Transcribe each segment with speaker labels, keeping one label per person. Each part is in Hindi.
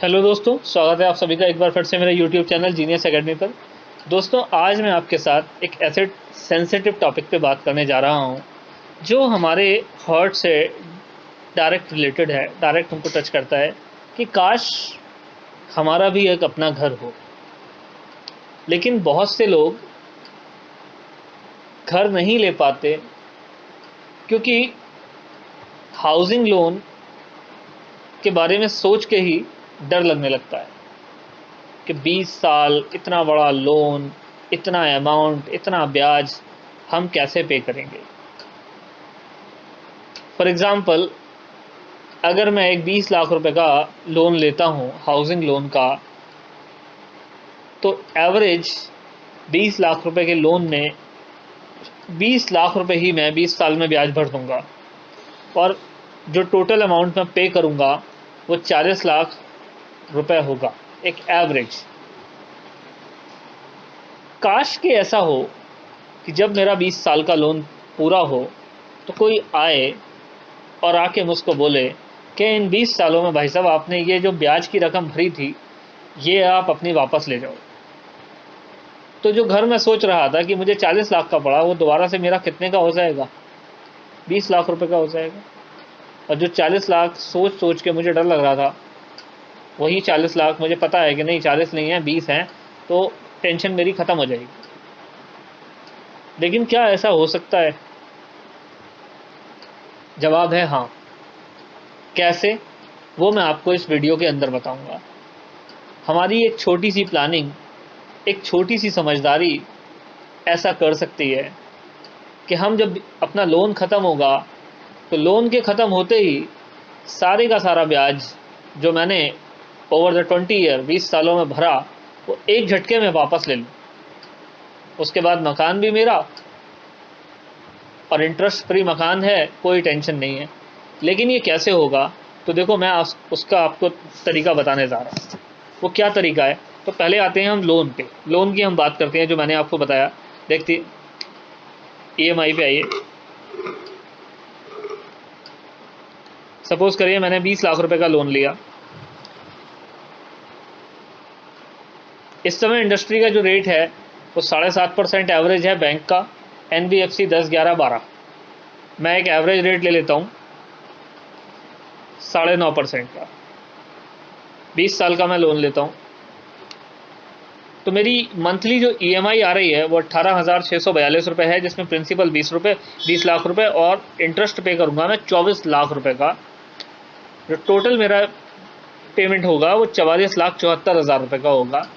Speaker 1: हेलो दोस्तों, स्वागत है आप सभी का एक बार फिर से मेरे यूट्यूब चैनल जीनियस एकेडमी पर। दोस्तों, आज मैं आपके साथ एक ऐसे सेंसिटिव टॉपिक पे बात करने जा रहा हूँ जो हमारे हार्ट से डायरेक्ट रिलेटेड है, डायरेक्ट हमको टच करता है कि काश हमारा भी एक अपना घर हो। लेकिन बहुत से लोग घर नहीं ले पाते क्योंकि हाउसिंग लोन के बारे में सोच के ही डर लगने लगता है कि 20 साल इतना बड़ा लोन, इतना अमाउंट, इतना ब्याज हम कैसे पे करेंगे। फॉर एग्ज़ाम्पल, अगर मैं एक 20 लाख रुपए का लोन लेता हूँ हाउसिंग लोन का, तो एवरेज 20 लाख रुपए के लोन में 20 लाख रुपए ही मैं 20 साल में ब्याज भर दूंगा और जो टोटल अमाउंट मैं पे करूंगा वो 40 लाख रुपए होगा, एक एवरेज। काश के ऐसा हो कि जब मेरा 20 साल का लोन पूरा हो तो कोई आए और आके मुझको बोले कि इन 20 सालों में भाई साहब आपने ये जो ब्याज की रकम भरी थी ये आप अपनी वापस ले जाओ। तो जो घर में सोच रहा था कि मुझे 40 लाख का पड़ा वो दोबारा से मेरा कितने का हो जाएगा, 20 लाख रुपए का हो जाएगा। और जो 40 लाख सोच सोच के मुझे डर लग रहा था, वही 40 लाख मुझे पता है कि नहीं 40 नहीं है 20 हैं, तो टेंशन मेरी ख़त्म हो जाएगी। लेकिन क्या ऐसा हो सकता है? जवाब है हाँ। कैसे, वो मैं आपको इस वीडियो के अंदर बताऊंगा। हमारी एक छोटी सी प्लानिंग, एक छोटी सी समझदारी ऐसा कर सकती है कि हम जब अपना लोन ख़त्म होगा तो लोन के ख़त्म होते ही सारे का सारा ब्याज जो मैंने ओवर द 20 ईयर 20 सालों में भरा वो एक झटके में वापस ले लूँ। उसके बाद मकान भी मेरा और इंटरेस्ट फ्री मकान है, कोई टेंशन नहीं है। लेकिन ये कैसे होगा? तो देखो, मैं उसका आपको तरीका बताने जा रहा हूँ। वो क्या तरीका है? तो पहले आते हैं हम लोन पे। लोन की हम बात करते हैं, जो मैंने आपको बताया। देखते EMI पे आइए। सपोज करिए मैंने 20 लाख रुपए का लोन लिया। इस समय इंडस्ट्री का जो रेट है वो 7.5% एवरेज है बैंक का, NBFC 10, 11, 12। मैं एक एवरेज रेट ले लेता हूँ 9.5% का। 20 साल का मैं लोन लेता हूँ तो मेरी मंथली जो EMI आ रही है वो 18,642 रुपये है, जिसमें प्रिंसिपल 20 लाख रुपए और इंटरेस्ट पे करूँगा मैं 24 लाख रुपए का। जो टोटल मेरा पेमेंट होगा वो 44,74,000 रुपये का होगा।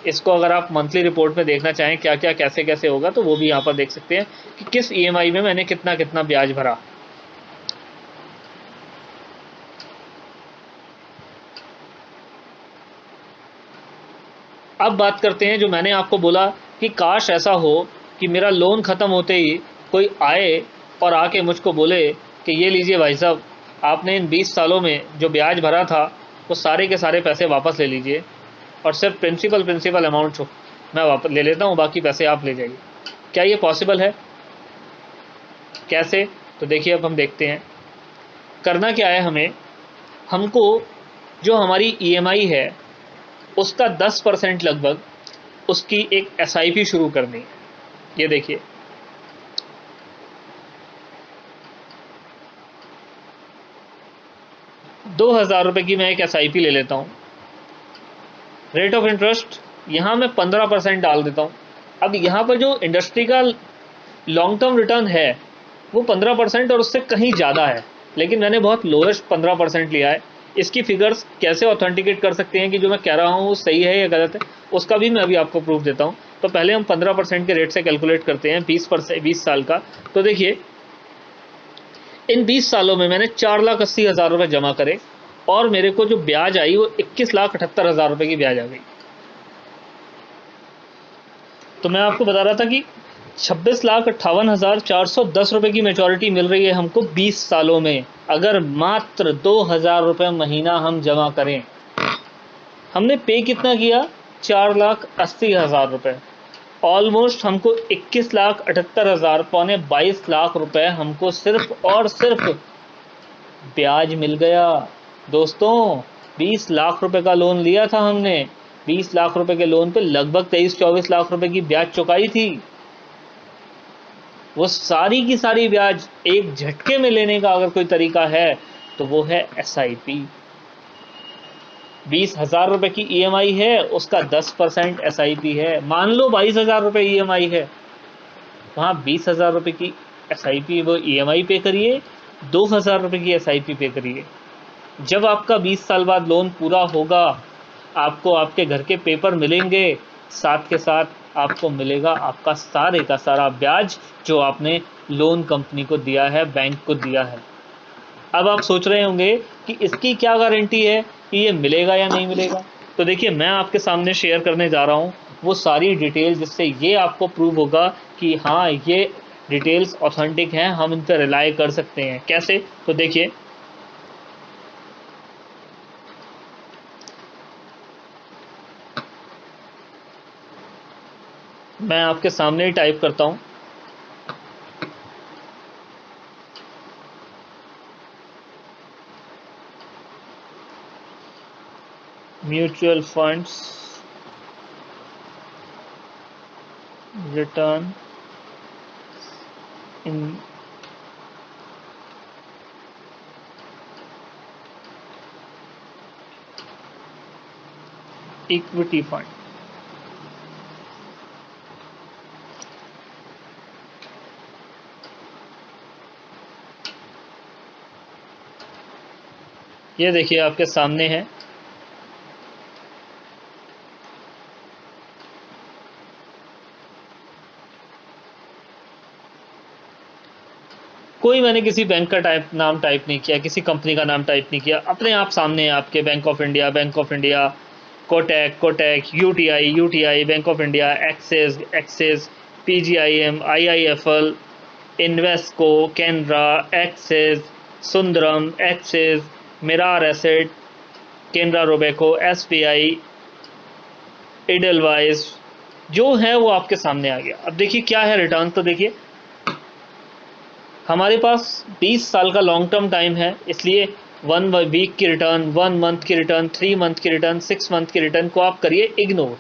Speaker 1: इसको अगर आप मंथली रिपोर्ट में देखना चाहें क्या क्या कैसे कैसे होगा तो वो भी यहाँ पर देख सकते हैं कि किस EMI में मैंने कितना कितना ब्याज भरा। अब बात करते हैं, जो मैंने आपको बोला कि काश ऐसा हो कि मेरा लोन ख़त्म होते ही कोई आए और आके मुझको बोले कि ये लीजिए भाई साहब, आपने इन 20 सालों में जो ब्याज भरा था वो सारे के सारे पैसे वापस ले लीजिए और सिर्फ प्रिंसिपल अमाउंट मैं वापस ले लेता हूँ, बाकी पैसे आप ले जाइए। क्या ये पॉसिबल है? कैसे? तो देखिए, अब हम देखते हैं। करना क्या है हमें, हमको जो हमारी EMI है उसका 10% लगभग उसकी एक SIP शुरू करनी है। ये देखिए, ₹2,000 की मैं एक SIP ले लेता हूँ। रेट ऑफ इंटरेस्ट यहाँ मैं 15% डाल देता हूँ। अब यहाँ पर जो इंडस्ट्री का लॉन्ग टर्म रिटर्न है वो 15% और उससे कहीं ज़्यादा है, लेकिन मैंने बहुत लोएस्ट 15% लिया है। इसकी फिगर्स कैसे ऑथेंटिकेट कर सकते हैं कि जो मैं कह रहा हूँ वो सही है या गलत है, उसका भी मैं अभी आपको प्रूफ देता हूँ। तो पहले हम 15% के रेट से कैलकुलेट करते हैं 20 साल का। तो देखिए, इन 20 सालों में मैंने 4,80,000 रुपये जमा करे और मेरे को जो ब्याज आई वो 21,78,000 रुपये की ब्याज आ गई। तो मैं आपको बता रहा था कि 26,58,410 रुपये की मेचोरिटी मिल रही है हमको 20 सालों में, अगर मात्र 2,000 रुपये महीना हम जमा करें। हमने पे कितना किया? 4,80,000 रुपये। ऑलमोस्ट हमको 21,78,000, पौने 22 लाख रुपए हमको सिर्फ और सिर्फ ब्याज मिल गया। दोस्तों, 20 लाख रुपए का लोन लिया था हमने, 20 लाख रुपए के लोन पे लगभग 23-24 लाख रुपए की ब्याज चुकाई थी। वो सारी की सारी ब्याज एक झटके में लेने का अगर कोई तरीका है तो वो है SIP। 20,000 रुपए की EMI है, उसका 10% SIP है। मान लो 22,000 रुपए EMI है, वहां 20,000 रुपए की SIP वो EMI पे करिए, 2,000 रुपए की SIP पे करिए। जब आपका 20 साल बाद लोन पूरा होगा, आपको आपके घर के पेपर मिलेंगे, साथ के साथ आपको मिलेगा आपका सारे का सारा ब्याज जो आपने लोन कंपनी को दिया है, बैंक को दिया है। अब आप सोच रहे होंगे कि इसकी क्या गारंटी है कि ये मिलेगा या नहीं मिलेगा। तो देखिए, मैं आपके सामने शेयर करने जा रहा हूँ वो सारी डिटेल जिससे ये आपको प्रूव होगा कि हाँ, ये डिटेल्स ऑथेंटिक हैं, हम इन पर रिलाई कर सकते हैं। कैसे? तो देखिए, मैं आपके सामने ही टाइप करता हूं। Mutual funds return in equity fund. ये देखिए आपके सामने है। कोई मैंने किसी बैंक का नाम टाइप नहीं किया, किसी कंपनी का नाम टाइप नहीं किया, अपने आप सामने है आपके। Bank of India, Kotak, UTI, bank of India, axis, PGIM, IIFL, Invesco, Canara, axis, Sundaram, axis, mirror asset, Canara Robeco, SBI, Edelweiss, जो है वो आपके सामने आ गया। अब देखिए क्या है रिटर्न। तो देखिए, हमारे पास 20 साल का लॉन्ग टर्म टाइम है, इसलिए 1 वीक की रिटर्न, 1 मंथ की रिटर्न, 3 मंथ की रिटर्न, 6 मंथ की रिटर्न को आप करिए इग्नोर।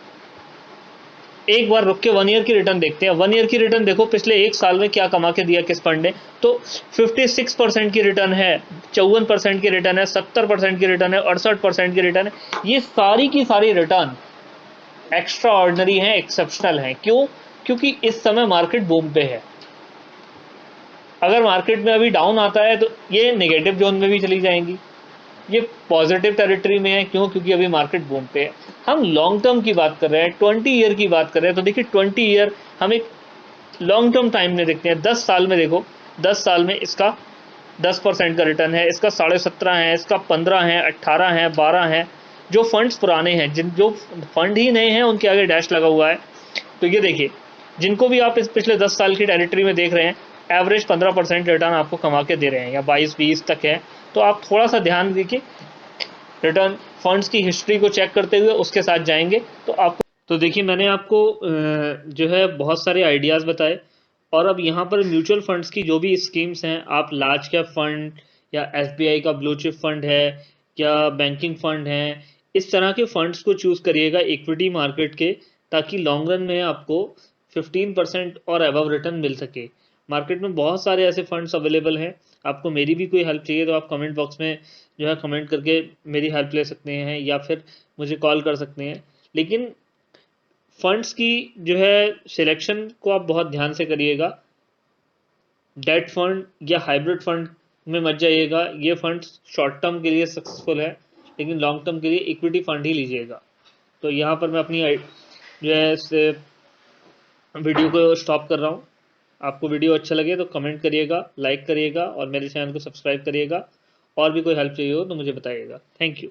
Speaker 1: एक बार रुक के 1 ईयर की रिटर्न देखते हैं। 1 ईयर की रिटर्न देखो पिछले एक साल में क्या कमा के दिया किस फंड ने। तो 56% की रिटर्न है, 54% की रिटर्न है, 70% की रिटर्न है, 68% की रिटर्न है। ये सारी की सारी रिटर्न एक्स्ट्रा ऑर्डिनरी है, एक्सेप्शनल है। क्यों? क्योंकि इस समय मार्केट बूम पे है। अगर मार्केट में अभी डाउन आता है तो ये नेगेटिव जोन में भी चली जाएंगी, ये पॉजिटिव टेरिटरी में है। क्यों? क्योंकि अभी मार्केट बूम पे है। हम लॉन्ग टर्म की बात कर रहे हैं, 20 ईयर की बात कर रहे हैं। तो देखिए 20 ईयर हम एक लॉन्ग टर्म टाइम में देखते हैं। 10 साल में देखो, 10 साल में इसका 10% का रिटर्न है, इसका 17.5 है, इसका 15 है, 18 है, 12 है। जो फंड्स पुराने हैं, जो फंड ही नए हैं, उनके आगे डैश लगा हुआ है। तो ये देखिए, जिनको भी आप इस पिछले 10 साल की टेरिटरी में देख रहे हैं, एवरेज 15% रिटर्न आपको कमा के दे रहे हैं, या 22-20 तक है। तो आप थोड़ा सा ध्यान दीजिए, रिटर्न फंड्स की हिस्ट्री को चेक करते हुए उसके साथ जाएंगे तो आपको। तो देखिए, मैंने आपको जो है बहुत सारे आइडियाज़ बताए। और अब यहाँ पर म्यूचुअल फंड्स की जो भी स्कीम्स हैं, आप लार्ज कैप फंड या SBI का ब्लू चिप फंड है या बैंकिंग फंड है, इस तरह के फंड्स को चूज करिएगा इक्विटी मार्केट के, ताकि लॉन्ग रन में आपको 15% और अबव रिटर्न मिल सके। मार्केट में बहुत सारे ऐसे फंड्स अवेलेबल हैं। आपको मेरी भी कोई हेल्प चाहिए तो आप कमेंट बॉक्स में जो है कमेंट करके मेरी हेल्प ले सकते हैं, या फिर मुझे कॉल कर सकते हैं। लेकिन फंड्स की जो है सिलेक्शन को आप बहुत ध्यान से करिएगा। डेट फंड या हाइब्रिड फंड में मत जाइएगा। ये फंड शॉर्ट टर्म के लिए सक्सेसफुल है, लेकिन लॉन्ग टर्म के लिए इक्विटी फंड ही लीजिएगा। तो यहाँ पर मैं अपनी जो है इस वीडियो को स्टॉप कर रहा हूँ। आपको वीडियो अच्छा लगे तो कमेंट करिएगा, लाइक करिएगा और मेरे चैनल को सब्सक्राइब करिएगा। और भी कोई हेल्प चाहिए हो तो मुझे बताइएगा। Thank you.